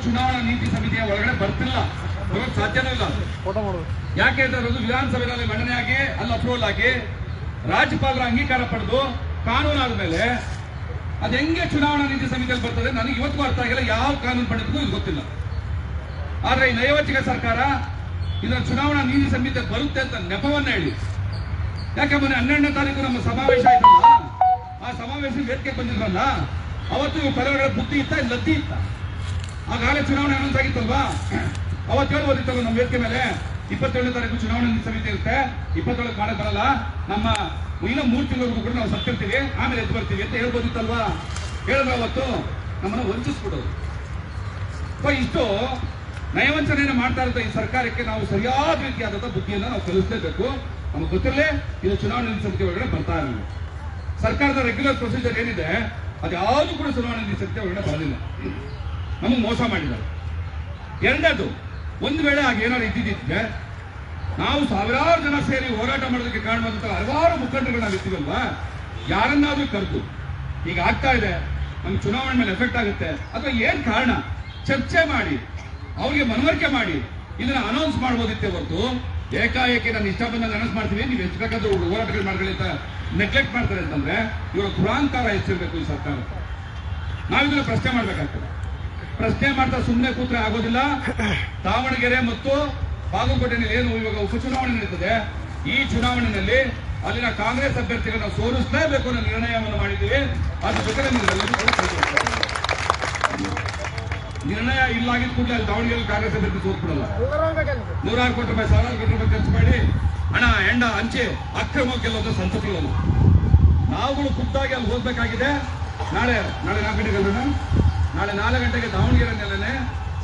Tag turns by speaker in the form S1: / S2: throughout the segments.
S1: ಚುನಾವಣಾ ನೀತಿ ಸಮಿತಿಯ ಒಳಗಡೆ ಬರ್ತಿಲ್ಲ, ಬರೋಕ್ ಸಾಧ್ಯನೂ ಇಲ್ಲ. ಯಾಕೆ ಅಂದ್ರೆ ಅದು ವಿಧಾನಸಭೆಯಲ್ಲಿ ಮಂಡನೆಯಾಗಿ ಅಲ್ಲಿ ಅಪ್ರೂವಲ್ ಆಗಿ ರಾಜ್ಯಪಾಲರ ಅಂಗೀಕಾರ ಪಡೆದು ಕಾನೂನು ಆದ್ಮೇಲೆ ಅದು ಹೆಂಗೆ ಚುನಾವಣಾ ನೀತಿ ಸಮಿತಿಯಲ್ಲಿ ಬರ್ತದೆ ನನಗೆ ಇವತ್ತು ಅರ್ಥ ಆಗಿಲ್ಲ. ಯಾವ ಕಾನೂನು ಪಡೆದಿದ್ದು ಇದು ಗೊತ್ತಿಲ್ಲ. ಆದ್ರೆ ಈ ನೈವತ್ತಿಕ ಸರ್ಕಾರ ಇದರ ಚುನಾವಣಾ ನೀತಿ ಸಮಿತಿ ಬರುತ್ತೆ ಅಂತ ನೆಪವನ್ನ ಹೇಳಿ, ಯಾಕೆ ಮೊನ್ನೆ 12ನೇ ತಾರೀಕು ನಮ್ಮ ಸಮಾವೇಶ ಆಯ್ತಲ್ಲ, ಆ ಸಮಾವೇಶ ವೇದಿಕೆ ಬಂದಿದ್ರಲ್ಲ, ಅವತ್ತು ಇವು ಕೆಲವರ ಬುದ್ಧಿ ಇತ್ತ, ಲದ್ದಿ ಇತ್ತ. ಆಗಾಗಲೇ ಚುನಾವಣೆ ಅನೌನ್ಸ್ ಆಗಿತ್ತಲ್ವಾ, ಅವತ್ತು ಹೇಳ್ಬೋದಿತ್ತಲ್ಲ ನಮ್ಮ ವೇದಿಕೆ ಮೇಲೆ 27ನೇ ತಾರೀಕು ಚುನಾವಣಾ ನೀತಿ ಸಮಿತಿ ಇರುತ್ತೆ, 27 ಮಾಡಕ್ ಬರಲ್ಲ, ನಮ್ಮ ಇನ್ನೂ 3 ತಿಂಗಳಿಗೂ ಕೂಡ ನಾವು ಸತ್ತಿರ್ತೀವಿ, ಆಮೇಲೆ ಎದ್ದು ಬರ್ತೀವಿ ಅಂತ ಹೇಳ್ಬೋದಿತ್ತಲ್ವಾ. ಹೇಳಿದ್ರೆ ಅವತ್ತು ನಮ್ಮನ್ನು ವಂಚಿಸ್ಬಿಡೋದು. ಇಷ್ಟು ನಯವಂಚನೆಯನ್ನು ಮಾಡ್ತಾ ಇರೋ ಈ ಸರ್ಕಾರಕ್ಕೆ ನಾವು ಸರಿಯಾದ ರೀತಿಯಾದಂತಹ ಬುದ್ಧಿಯನ್ನು ನಾವು ಕಲಿಸಲೇಬೇಕು. ನಮ್ಗೆ ಗೊತ್ತಿರಲೇ ಇದು ಚುನಾವಣಾ ನೀತಿ ಸಮಿತಿ ಒಳಗಡೆ ಬರ್ತಾ ಇರಲಿಲ್ಲ. ಸರ್ಕಾರದ ರೆಗ್ಯುಲರ್ ಪ್ರೊಸೀಜರ್ ಏನಿದೆ ಅದು ಯಾವುದು ಕೂಡ ಚುನಾವಣಾ ನೀತಿ ಸಮಿತಿ ಒಳಗಡೆ ಬರಲಿಲ್ಲ. ನಮಗೆ ಮೋಸ ಮಾಡಿದ್ದಾರೆ. ಎರಡನೇದು, ಒಂದು ವೇಳೆ ಆಗ ಏನಾದ್ರು ಇದ್ದಿದ್ದಿದ್ರೆ ನಾವು ಸಾವಿರಾರು ಜನ ಸೇರಿ ಹೋರಾಟ ಮಾಡೋದಕ್ಕೆ ಕಾರಣವಾದಂತ ಹಲವಾರು ಮುಖಂಡರು ನಾವು ಇರ್ತೀವಲ್ವಾ, ಯಾರನ್ನಾದ್ರೂ ಕರೆದು ಈಗ ಆಗ್ತಾ ಇದೆ ನಮ್ಗೆ ಚುನಾವಣೆ ಮೇಲೆ ಎಫೆಕ್ಟ್ ಆಗುತ್ತೆ ಅಥವಾ ಏನ್ ಕಾರಣ ಚರ್ಚೆ ಮಾಡಿ ಅವ್ರಿಗೆ ಮನವರಿಕೆ ಮಾಡಿ ಇದನ್ನ ಅನೌನ್ಸ್ ಮಾಡಬಹುದಿತ್ತೆ ಹೊರತು ಏಕಾಏಕಿ ನಾನು ಇಷ್ಟ ಬಂದಾಗ ಅನೌನ್ಸ್ ಮಾಡ್ತೀವಿ, ನೀವು ಎಷ್ಟು ಬೇಕಾದ್ರೂ ಹೋರಾಟಗಳು ಮಾಡ್ಕೊಳ್ಳಿ ಅಂತ ನೆಗ್ಲೆಕ್ಟ್ ಮಾಡ್ತಾರೆ ಅಂತಂದ್ರೆ ಇವರ ದುರಾಂಕಾರ ಹೆಚ್ಚಿರ್ಬೇಕು ಈ ಸರ್ಕಾರ. ನಾವಿದನ್ನ ಪ್ರಶ್ನೆ ಮಾಡ್ಬೇಕಾಗ್ತದೆ. ಪ್ರಶ್ನೆ ಮಾಡ್ತಾ ಸುಮ್ಮನೆ ಕೂತ್ರೆ ಆಗೋದಿಲ್ಲ. ದಾವಣಗೆರೆ ಮತ್ತು ಬಾಗಲಕೋಟೆಯಲ್ಲಿ ಏನು ಇವಾಗ ಉಪಚುನಾವಣೆ ನಡೀತದೆ, ಈ ಚುನಾವಣೆಯಲ್ಲಿ ಅಲ್ಲಿನ ಕಾಂಗ್ರೆಸ್ ಅಭ್ಯರ್ಥಿಗಳನ್ನ ಸೋಲಿಸಲೇಬೇಕು ಅನ್ನೋ ನಿರ್ಣಯವನ್ನು ಮಾಡಿದ್ದೀವಿ. ಅದ್ರ ಜೊತೆಗೆ ನಿರ್ಣಯ ಇಲ್ಲಾಗಿದ್ ಕೂಡಲೇ ಅಲ್ಲಿ ದಾವಣಗೆರೆ ಕಾಂಗ್ರೆಸ್ ಅಭ್ಯರ್ಥಿ ಸೋತ್ಬಿಡಲ್ಲ. 100 ಕೋಟಿ ರೂಪಾಯಿ 1000 ಕೋಟಿ ರೂಪಾಯಿ ಖರ್ಚು ಮಾಡಿ ಹಣ ಹೆಂಡ ಹಂಚಿ ಅಕ್ರಮ ಗೆಲ್ಲೋದು ಸಂಸತ್ತಿಲ್ಲ. ನಾವುಗಳು ಖುದ್ದಾಗಿ ಅಲ್ಲಿ ಹೋಗ್ಬೇಕಾಗಿದೆ. ನಾಳೆ 4 ಗಂಟೆಗೆ ನಾಳೆ 4 ಗಂಟೆಗೆ ದಾವಣಗೆರೆಯಲ್ಲೇ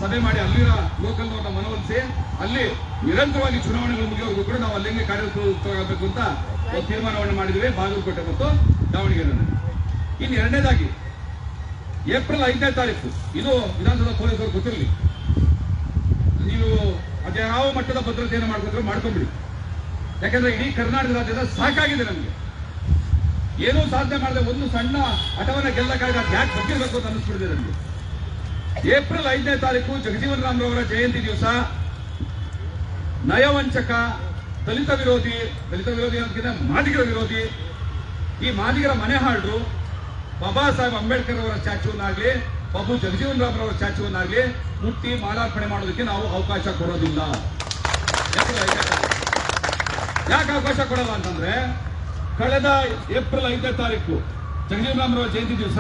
S1: ಸಭೆ ಮಾಡಿ ಅಲ್ಲಿನ ಲೋಕಲ್ನವ್ರನ್ನ ಮನವೊಲಿಸಿ ಅಲ್ಲಿ ನಿರಂತರವಾಗಿ ಚುನಾವಣೆಗಳು ಮುಗಿಯೋವರೆಗೂ ಕೂಡ ನಾವು ಅಲ್ಲಿಂಗೆ ಕಾರ್ಯಪ್ರವೃತ್ತರಾಗಬೇಕು ಅಂತ ಒಂದು ತೀರ್ಮಾನವನ್ನು ಮಾಡಿದ್ವಿ ಬಾಗಲಕೋಟೆ ಮತ್ತು ದಾವಣಗೆರೆಯಲ್ಲಿ. ಇನ್ನು ಎರಡನೇದಾಗಿ ಏಪ್ರಿಲ್ 5ನೇ ತಾರೀಕು ಇದು ವಿಧಾನಸಭಾ ಪೊಲೀಸರು ಗೊತ್ತಿರಲಿ, ನೀವು ಅದ್ಯಾವ ಮಟ್ಟದ ಭದ್ರತೆಯನ್ನು ಮಾಡ್ಕೊಂಡ್ರೆ ಮಾಡ್ಕೊಂಡ್ಬಿಡಿ. ಯಾಕಂದ್ರೆ ಇಡೀ ಕರ್ನಾಟಕ ರಾಜ್ಯದ ಸಾಕಾಗಿದೆ ನಮಗೆ. ಏನೂ ಸಾಧನೆ ಮಾಡದೆ ಒಂದು ಸಣ್ಣ ಹಠವನ್ನ ಗೆಲ್ಲಕ್ಕಾಗ ಯಾಕೆ ಬಗ್ಗಿರ್ಬೇಕು ಅಂತ ಅನ್ನಿಸ್ಬಿಡಿದೆ ನಮಗೆ. ಏಪ್ರಿಲ್ 5ನೇ ತಾರೀಕು ಜಗಜೀವನ್ ರಾಮ್ರವರ ಜಯಂತಿ ದಿವಸ ನಯವಂಚಕ, ದಲಿತ ವಿರೋಧಿ ಅನ್ನೋದಕ್ಕಿಂತ ಮಾದಿಗರ ವಿರೋಧಿ, ಈ ಮಾದಿಗರ ಮನೆ ಹಾಳರು ಬಾಬಾ ಸಾಹೇಬ್ ಅಂಬೇಡ್ಕರ್ ಅವರ ಸ್ಟ್ಯಾಚ್ಯೂವನ್ನಾಗ್ಲಿ ಬಾಬು ಜಗಜೀವನ್ ರಾಮ್ರವರ ಸ್ಟ್ಯಾಚ್ಯೂವನ್ನಾಗ್ಲಿ ಮುಟ್ಟಿ ಮಾಲಾರ್ಪಣೆ ಮಾಡೋದಕ್ಕೆ ನಾವು ಅವಕಾಶ ಕೊಡೋದಿಲ್ಲ. ಯಾಕೆ ಅವಕಾಶ ಕೊಡಲ್ಲ ಅಂತಂದ್ರೆ, ಕಳೆದ ಏಪ್ರಿಲ್ 5ನೇ ತಾರೀಕು ಜಗಜೀವನ್ ರಾಮ್ರವರ ಜಯಂತಿ ದಿವಸ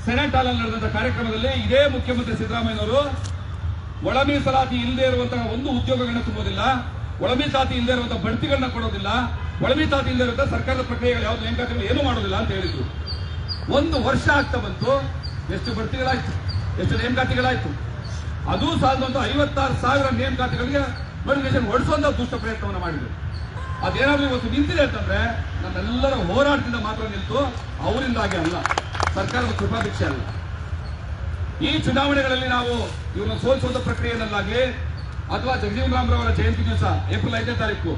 S1: ಸೆನೆಟ್ ಹಾಲ್ ನಡೆದಂತಹ ಕಾರ್ಯಕ್ರಮದಲ್ಲಿ ಇದೇ ಮುಖ್ಯಮಂತ್ರಿ ಸಿದ್ದರಾಮಯ್ಯನವರು ಒಳ ಮೀಸಲಾತಿ ಇಲ್ಲದೆ ಇರುವಂತಹ ಒಂದು ಉದ್ಯೋಗಗಳನ್ನ ತುಂಬೋದಿಲ್ಲ, ಒಳ ಮೀಸಲಾತಿ ಇಲ್ಲದೆ ಇರುವಂತಹ ಬಡ್ತಿಗಳನ್ನ ಕೊಡೋದಿಲ್ಲ, ಒಳ ಮೀಸಲಾತಿ ಇಲ್ಲದೆ ಇರುವಂತಹ ಸರ್ಕಾರದ ಪ್ರಕ್ರಿಯೆಗಳು ಯಾವ್ದು ನೇಮಕಾತಿಗಳು ಏನು ಮಾಡೋದಿಲ್ಲ ಅಂತ ಹೇಳಿದ್ರು. 1 ವರ್ಷ ಆಗ್ತಾ ಬಂತು. ಎಷ್ಟು ಬಡ್ತಿಗಳಾಯ್ತು, ಎಷ್ಟು ನೇಮಕಾತಿಗಳಾಯ್ತು. ಅದು ಸಾಲದಂತ 56,000 ನೇಮಕಾತಿಗಳಿಗೆ ನೋಟಿಫಿಕೇಶನ್ ಹೊಡಿಸುವಂತ ದುಷ್ಟ ಪ್ರಯತ್ನವನ್ನು ಮಾಡಿದ್ರು. ಅದೇನಾದ್ರೂ ಇವತ್ತು ನಿಂತಿದೆ ಅಂತಂದ್ರೆ ನನ್ನೆಲ್ಲರ ಹೋರಾಟದಿಂದ ಮಾತ್ರ ನಿಂತು, ಅವರಿಂದಾಗಿ ಅಲ್ಲ, ಸರ್ಕಾರದ ಕೃಪಾಭಿಕ್ಷೆ ಅಲ್ಲ. ಈ ಚುನಾವಣೆಗಳಲ್ಲಿ ನಾವು ಇವ್ರನ್ನ ಸೋಲಿಸುವಂತ ಪ್ರಕ್ರಿಯೆಯಲ್ಲಾಗಲಿ ಅಥವಾ ಜಗಜೀವನ್ ರಾಮ್ರವರ ಜಯಂತಿ ದಿವಸ ಏಪ್ರಿಲ್ 5ನೇ ತಾರೀಕು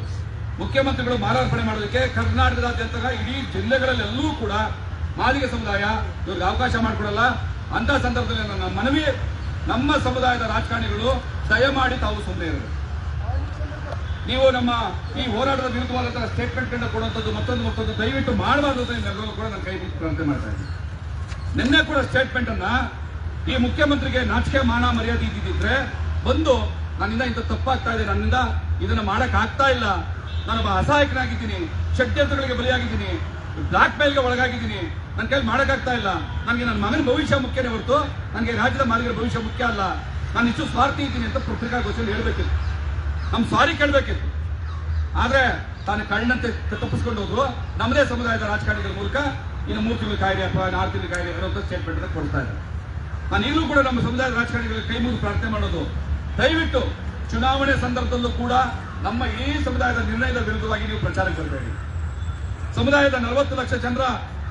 S1: ಮುಖ್ಯಮಂತ್ರಿಗಳು ಮಾಲಾರ್ಪಣೆ ಮಾಡೋದಕ್ಕೆ ಕರ್ನಾಟಕದಾದ್ಯಂತ ಇಡೀ ಜಿಲ್ಲೆಗಳಲ್ಲೆಲ್ಲೂ ಕೂಡ ಮಾದಿಗ ಸಮುದಾಯ ಇವ್ರಿಗೆ ಅವಕಾಶ ಮಾಡಿಕೊಡಲ್ಲ. ಅಂತ ಸಂದರ್ಭದಲ್ಲಿ ನನ್ನ ಮನವಿ, ನಮ್ಮ ಸಮುದಾಯದ ರಾಜಕಾರಣಿಗಳು ದಯಮಾಡಿ ತಾವು ಸುಮ್ಮನೆ ಇರೋದು. ನೀವು ನಮ್ಮ ಈ ಹೋರಾಟದ ವಿರುದ್ಧವಾದಂತಹ ಸ್ಟೇಟ್ಮೆಂಟ್ ಕೊಡುವಂಥದ್ದು ಮತ್ತೊಂದು ದಯವಿಟ್ಟು ಮಾಡಬಾರ್ದು ಅಂತ ಎಲ್ಲರೂ ಕೂಡ ನನ್ನ ಕೈ ಪ್ರಾರ್ಥನೆ ಮಾಡ್ತಾ ಇದ್ದೀನಿ. ನಿನ್ನೆ ಕೂಡ ಸ್ಟೇಟ್ಮೆಂಟ್ ಅನ್ನ ಈ ಮುಖ್ಯಮಂತ್ರಿಗೆ ನಾಚಿಕೆ ಮಾನ ಮರ್ಯಾದೆ ಇದ್ದಿದ್ರೆ ಬಂದು ನನ್ನಿಂದ ಇಂಥ ತಪ್ಪಾಗ್ತಾ ಇದೆ, ನನ್ನಿಂದ ಇದನ್ನ ಮಾಡಕ್ ಆಗ್ತಾ ಇಲ್ಲ, ನಾನೊಬ್ಬ ಅಸಹಾಯಕನಾಗಿದ್ದೀನಿ, ಷಡ್ಯಂತ್ರಗಳಿಗೆ ಬಲಿಯಾಗಿದ್ದೀನಿ, ಬ್ಲಾಕ್ ಮೇಲ್ಗೆ ಒಳಗಾಗಿದ್ದೀನಿ, ನನ್ನ ಕೈಲಿ ಮಾಡಕ್ಕಾಗ್ತಾ ಇಲ್ಲ, ನನಗೆ ನನ್ನ ಮಗನ ಭವಿಷ್ಯ ಮುಖ್ಯನೇ ಹೊರತು ನನಗೆ ರಾಜ್ಯದ ಮಾಲಿಕರ ಭವಿಷ್ಯ ಮುಖ್ಯ ಅಲ್ಲ, ನಾನು ಇಷ್ಟು ಸ್ವಾರ್ಥಿ ಇದ್ದೀನಿ ಅಂತ ಪತ್ರಿಕಾಗೋಷ್ಠಿಯಲ್ಲಿ ಹೇಳ್ಬೇಕಿತ್ತು, ನಮ್ಮ ಸಾರಿ ಕೇಳಬೇಕಿತ್ತು. ಆದ್ರೆ ತಾನು ಕಳ್ಳಂತೆ ತಪ್ಪಿಸ್ಕೊಂಡು ಹೋದ್ರು ನಮ್ಮದೇ ಸಮುದಾಯದ ರಾಜಕಾರಣಿಗಳ ಮೂಲಕ ಇನ್ನು 3 ತಿಂಗಳು ಕಾಯ್ದೆ ಅಥವಾ 4 ತಿಂಗಳು ಕಾಯ್ದೆ ಅನ್ನೋ ಸ್ಟೇಟ್ಮೆಂಟ್ ಅನ್ನು ಕೊಡ್ತಾ ಇದ್ದಾರೆ. ನಾನು ಈಗಲೂ ಕೂಡ ನಮ್ಮ ಸಮುದಾಯದ ರಾಜಕಾರಣಿಗಳಿಗೆ ಕೈ ಮುಗಿದು ಪ್ರಾರ್ಥನೆ ಮಾಡೋದು, ದಯವಿಟ್ಟು ಚುನಾವಣೆ ಸಂದರ್ಭದಲ್ಲೂ ಕೂಡ ನಮ್ಮ ಈ ಸಮುದಾಯದ ನಿರ್ಣಯದ ವಿರುದ್ಧವಾಗಿ ನೀವು ಪ್ರಚಾರಕ್ಕೆ ಬರಬೇಡಿ. ಸಮುದಾಯದ 40 ಲಕ್ಷ ಜನರ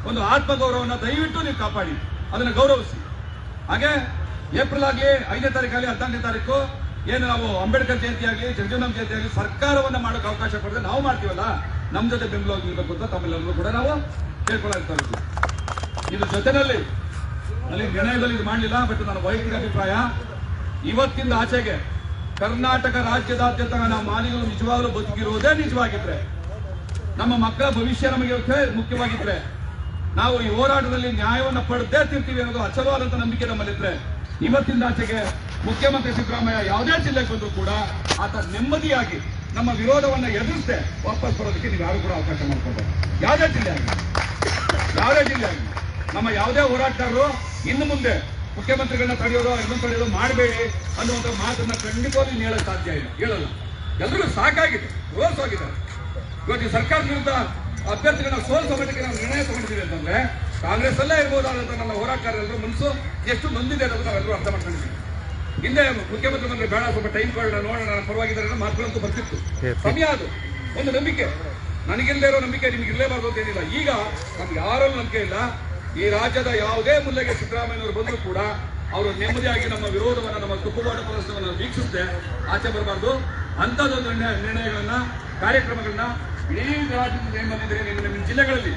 S1: ಒಂದು ಆತ್ಮಗೌರವವನ್ನು ದಯವಿಟ್ಟು ನೀವು ಕಾಪಾಡಿ, ಅದನ್ನು ಗೌರವಿಸಿ. ಹಾಗೆ ಏಪ್ರಿಲ್ ಆಗಲಿ 5ನೇ ತಾರೀಕಾಗಲಿ 14ನೇ ತಾರೀಕು ಏನು ನಾವು ಅಂಬೇಡ್ಕರ್ ಜಯಂತಿ ಆಗಲಿ ಜಗಜೀವನ್ ಜಯಂತಿ ಆಗಲಿ ಸರ್ಕಾರವನ್ನ ಮಾಡೋಕೆ ಅವಕಾಶ ಕೊಡದೆ ನಾವು ಮಾಡ್ತೀವಲ್ಲ, ನಮ್ಮ ಜೊತೆ ಬೆಂಬಲವಾಗಿ ಇರಬೇಕು ಅಂತ ತಮ್ಮೆಲ್ಲರೂ ಕೂಡ ನಾವು ಕೇಳ್ಕೊಳ್ಳಾಗ್ತಾ ಇದ್ದೀವಿ. ಇದ್ರ ಜೊತೆನಲ್ಲಿ ಅಲ್ಲಿ ನಿರ್ಣಯದಲ್ಲಿ ಇದು ಮಾಡಲಿಲ್ಲ, ಬಟ್ ನನ್ನ ವೈಯಕ್ತಿಕ ಅಭಿಪ್ರಾಯ, ಇವತ್ತಿಂದ ಆಚೆಗೆ ಕರ್ನಾಟಕ ರಾಜ್ಯದಾದ್ಯಂತ ನಾವು ಮಾದಿಗರು ನಿಜವಾಗ್ಲೂ ಬದುಕಿರುವುದೇ ನಿಜವಾಗಿದ್ರೆ, ನಮ್ಮ ಮಕ್ಕಳ ಭವಿಷ್ಯ ನಮಗೆ ಮುಖ್ಯವಾಗಿದ್ರೆ, ನಾವು ಈ ಹೋರಾಟದಲ್ಲಿ ನ್ಯಾಯವನ್ನು ಪಡೆದೇ ತಿರ್ತೀವಿ ಅನ್ನೋದು ಅಚಲವಾದಂತ ನಂಬಿಕೆ ನಮ್ಮಲ್ಲಿದ್ರೆ, ಇವತ್ತಿಂದ ಆಚೆಗೆ ಮುಖ್ಯಮಂತ್ರಿ ಸಿದ್ದರಾಮಯ್ಯ ಯಾವುದೇ ಜಿಲ್ಲೆಗೆ ಬಂದರೂ ಕೂಡ ಆತ ನೆಮ್ಮದಿಯಾಗಿ ನಮ್ಮ ವಿರೋಧವನ್ನ ಎದುರಿಸದೆ ವಾಪಸ್ ಬರೋದಕ್ಕೆ ನೀವು ಯಾರು ಕೂಡ ಅವಕಾಶ ಮಾಡ್ಕೊಳ್ತಾರೆ. ಯಾವುದೇ ಜಿಲ್ಲೆ ಆಗಿ ನಮ್ಮ ಯಾವುದೇ ಹೋರಾಟಗಾರರು ಇನ್ನು ಮುಂದೆ ಮುಖ್ಯಮಂತ್ರಿಗಳನ್ನ ತಡೆಯೋದು ಇನ್ನೊಂದು ತಡೆಯೋದು ಮಾಡಬೇಡಿ ಅನ್ನುವಂಥ ಮಾತನ್ನ ಖಂಡಿತವಾಗಿ ಹೇಳಕ್ ಸಾಧ್ಯ ಇಲ್ಲ, ಹೇಳಲ್ಲ. ಎಲ್ಲರೂ ಸಾಕಾಗಿದೆ, ರೋಸೋಗಿದ್ದಾರೆ. ಇವತ್ತು ಸರ್ಕಾರದ ವಿರುದ್ಧ ಅಭ್ಯರ್ಥಿಗಳನ್ನ ಸೋಲಿಸೋ ಮಟ್ಟಿಗೆ ನಾವು ನಿರ್ಣಯ ತಗೊಂಡಿದ್ದೀವಿ ಅಂತಂದ್ರೆ ಕಾಂಗ್ರೆಸ್ ಅಲ್ಲೇ ಇರ್ಬೋದಾದಂತ ನನ್ನ ಹೋರಾಟಗಾರರೆಲ್ಲರೂ ಮನಸ್ಸು ಎಷ್ಟು ನೊಂದಿದೆ ಅನ್ನೋದು ನಾವೆಲ್ಲರೂ ಅರ್ಥ ಮಾಡ್ಕೊಂಡಿದ್ದೀವಿ. ಹಿಂದೆ ಮುಖ್ಯಮಂತ್ರಿ ಬಂದ್ರೆ ಬೇಡ, ಸ್ವಲ್ಪ ಟೈಮ್ ಕೊಡೋಣ, ನೋಡೋಣ, ಪರವಾಗಿದ್ದಾರೆ ಮಾತುಗಳಂತೂ ಬರ್ತಿತ್ತು. ಸಮಯ ಅದು ಒಂದು ನಂಬಿಕೆ, ನನಗಿಲ್ಲದೆ ಇರೋ ನಂಬಿಕೆ ನಿಮ್ಗೆ ಇರಲೇಬಾರ್ದು ಅಂತ ಏನಿಲ್ಲ. ಈಗ ನಮ್ಗೆ ಯಾರಲ್ಲೂ ನಂಬಿಕೆ ಇಲ್ಲ. ಈ ರಾಜ್ಯದ ಯಾವುದೇ ಮೂಲೆಗೆ ಸಿದ್ದರಾಮಯ್ಯನವರು ಬಂದರೂ ಕೂಡ ಅವರು ನೆಮ್ಮದಿಯಾಗಿ ನಮ್ಮ ವಿರೋಧವನ್ನ, ನಮ್ಮ ತುಪ್ಪುಗಾಟ ಪ್ರದರ್ಶನವನ್ನು ವೀಕ್ಷಿಸದೆ ಆಚೆ ಬರಬಾರ್ದು. ಅಂಥದ್ದೊಂದು ನಿರ್ಣಯಗಳನ್ನ, ಕಾರ್ಯಕ್ರಮಗಳನ್ನ ಇಡೀ ರಾಜ್ಯದಿಂದ ಏನ್ ಬಂದಿದ್ರೆ ನಿಮ್ಮ ಜಿಲ್ಲೆಗಳಲ್ಲಿ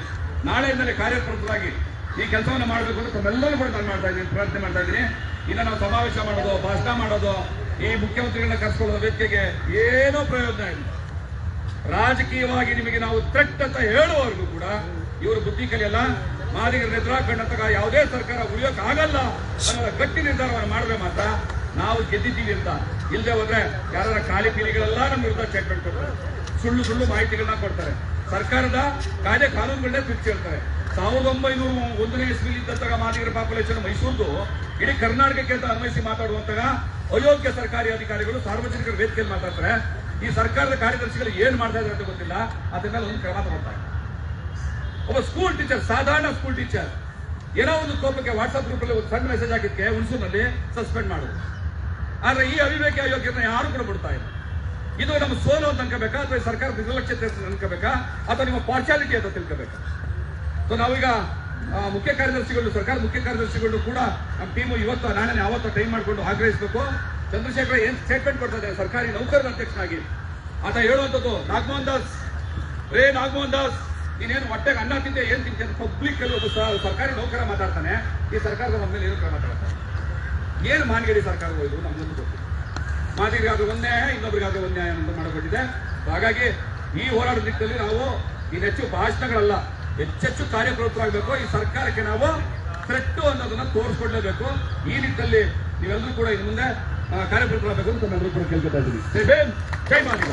S1: ನಾಳೆಯಿಂದಲೇ ಕಾರ್ಯಪ್ರವೃತ್ತರಾಗಿ ಈ ಕೆಲಸವನ್ನು ಮಾಡಬೇಕು ಅಂತ ತಮ್ಮೆಲ್ಲರೂ ಕೂಡ ನಾನು ಮಾಡ್ತಾ ಇದ್ದೀನಿ, ಪ್ರಾರ್ಥನೆ ಮಾಡ್ತಾ ಇದ್ದೀನಿ. ಇನ್ನು ನಾವು ಸಮಾವೇಶ ಮಾಡೋದು, ಭಾಷಣ ಮಾಡೋದು, ಈ ಮುಖ್ಯಮಂತ್ರಿಗಳನ್ನ ಕರ್ಸ್ಕೊಳ್ಳೋದು ವೇದಿಕೆಗೆ ಏನೋ ಪ್ರಯೋಜನ ಇಲ್ಲ. ರಾಜಕೀಯವಾಗಿ ನಿಮಗೆ ನಾವು ಥ್ರೆಟ್ ಅಂತ ಹೇಳುವವರೆಗೂ ಕೂಡ ಇವರು ಬುದ್ಧಿ ಕಲಿಯಲ್ಲ. ಮಾದಿಗರ ಎದುರಾಕೊಂಡಂತ ಯಾವುದೇ ಸರ್ಕಾರ ಉಳಿಯೋಕೆ ಆಗಲ್ಲ ಅನ್ನೋ ಗಟ್ಟಿ ನಿರ್ಧಾರವನ್ನು ಮಾಡಿದ್ರೆ ಮಾತ್ರ ನಾವು ಗೆದ್ದಿದ್ದೀವಿ ಅಂತ. ಇಲ್ಲದೆ ಹೋದ್ರೆ ಯಾರ ಖಾಲಿ ಪೀಳಿಗಳೆಲ್ಲ ನಮ್ಮ ವಿರುದ್ಧ ಸ್ಟೇಟ್ಮೆಂಟ್ ಕೊಡ್ತಾರೆ, ಸುಳ್ಳು ಮಾಹಿತಿಗಳನ್ನ ಕೊಡ್ತಾರೆ, ಸರ್ಕಾರದ ಕಾಯ್ದೆ ಕಾನೂನುಗಳನ್ನೇ ತಿರುಚಿ ಹೇಳ್ತಾರೆ. 1901ನೇ ಇಸ್ವಿಲಿ ಇದ್ದಂತಹ ಮಾದಿಗರ ಪಾಪ್ಯುಲೇಷನ್ ಮೈಸೂರ್ದು ಇಡೀ ಕರ್ನಾಟಕಕ್ಕೆ ಅಂತ ಅನ್ವಯಿಸಿ ಮಾತಾಡುವಂತಹ ಅಯೋಗ್ಯ ಸರ್ಕಾರಿ ಅಧಿಕಾರಿಗಳು ಸಾರ್ವಜನಿಕರ ವೇದಿಕೆಯಲ್ಲಿ ಮಾತಾಡ್ತಾರೆ. ಈ ಸರ್ಕಾರದ ಕಾರ್ಯದರ್ಶಿಗಳು ಏನ್ ಮಾಡ್ತಾ ಇದ್ದಾರೆ ಅಂತ ಗೊತ್ತಿಲ್ಲ. ಅದ್ರ ಮೇಲೆ ಒಂದು ಕ್ರಮ ತಗೊಳ್ತಾರೆ. ಒಬ್ಬ ಸ್ಕೂಲ್ ಟೀಚರ್, ಸಾಧಾರಣ ಸ್ಕೂಲ್ ಟೀಚರ್, ಏನೋ ಒಂದು ಕೋಪಕ್ಕೆ ವಾಟ್ಸ್ಆಪ್ ಗ್ರೂಪ್ ಅಲ್ಲಿ ಒಂದು ಸಣ್ಣ ಮೆಸೇಜ್ ಹಾಕಿದ್ಕೆ ಹುಣಸೂರಿನಲ್ಲಿ ಸಸ್ಪೆಂಡ್ ಮಾಡೋದು. ಆದ್ರೆ ಈ ಅವಿವೇಕ ಅಯೋಗ್ಯರನ್ನ ಯಾರು ಕೂಡ ಬಿಡ್ತಾ ಇಲ್ಲ. ಇದು ನಮ್ಮ ಸೋಲು ಅಂತ ಅನ್ಕೋಬೇಕಾ, ಅಥವಾ ಸರ್ಕಾರ ನಿರ್ಲಕ್ಷ್ಯತೆ ಅನ್ಕೋಬೇಕಾ, ಅಥವಾ ನಿಮ್ಮ ಪಾರ್ಶಾಲಿಟಿ ಅಂತ ತಿಳ್ಕೋಬೇಕಾ? ಸೊ ನಾವೀಗ ಮುಖ್ಯ ಕಾರ್ಯದರ್ಶಿಗಳು, ಸರ್ಕಾರ ಮುಖ್ಯ ಕಾರ್ಯದರ್ಶಿಗಳು ಕೂಡ ನಮ್ಮ ಟೀಮು ಇವತ್ತು ನಾಳೆ ಯಾವತ್ತೋ ಟೈಮ್ ಮಾಡಿಕೊಂಡು ಆಗ್ರಹಿಸಬೇಕು. ಚಂದ್ರಶೇಖರ್ ಏನ್ ಸ್ಟೇಟ್ಮೆಂಟ್ ಕೊಡ್ತಾ ಇದ್ದಾರೆ ಸರ್ಕಾರಿ ನೌಕರರ ಅಧ್ಯಕ್ಷನಾಗಿ, ಆತ ಹೇಳುವಂಥದ್ದು, ನಾಗಮೋಹನ್ ದಾಸ್ ನೀನೇನು ಹೊಟ್ಟೆಗೆ ಅನ್ನ ತಿಂದೆ, ಏನ್ ತಿಂತೆ ಅಂತ ಪಬ್ಲಿಕ್ ಅಲ್ಲಿ ಒಬ್ಬ ಸರ್ಕಾರಿ ನೌಕರ ಮಾತಾಡ್ತಾನೆ. ಈ ಸರ್ಕಾರದ ನಮ್ಮ ಮೇಲೆ ಏನು ಕ್ರಮ ಮಾತಾಡ್ತಾರೆ? ಏನು ಮಾನಗೇಡಿ ಸರ್ಕಾರ ಹೋಯ್ತು ನಮ್ಗೊಂದು ಗೊತ್ತಿಲ್ಲ. ಮಾದಿಗರಿಗಾದ್ರೂ ಒಂದೇ, ಇನ್ನೊಬ್ಬರಿಗಾದ್ರೂ ಒಂದೇ ಅಂತ ಮಾಡಲ್ಪಟ್ಟಿದೆ. ಹಾಗಾಗಿ ಈ ಹೋರಾಟದ ದಿಕ್ಕಲ್ಲಿ ನಾವು ಇನ್ನೆಚ್ಚು ಭಾಷಣಗಳಲ್ಲ, ಹೆಚ್ಚೆಚ್ಚು ಕಾರ್ಯಪ್ರವೃತ್ತರಾಗಬೇಕು. ಈ ಸರ್ಕಾರಕ್ಕೆ ನಾವು ಥ್ರೆಟ್ ಅನ್ನೋದನ್ನ ತೋರಿಸ್ಕೊಡ್ಲೇಬೇಕು. ಈ ನಿಟ್ಟಿನಲ್ಲಿ ನೀವೆಲ್ಲರೂ ಕೂಡ ಇನ್ನು ಮುಂದೆ ಕಾರ್ಯಪ್ರವೃತ್ತರಾಗಬೇಕು ಅಂತ ನಾವೆಲ್ಲರೂ ಕೂಡ ಕೇಳ್ಕೊತಾ ಇದ್ದೀವಿ. ಜೈ ಭೀಮ್, ಜೈ ಮಾದಿಗ.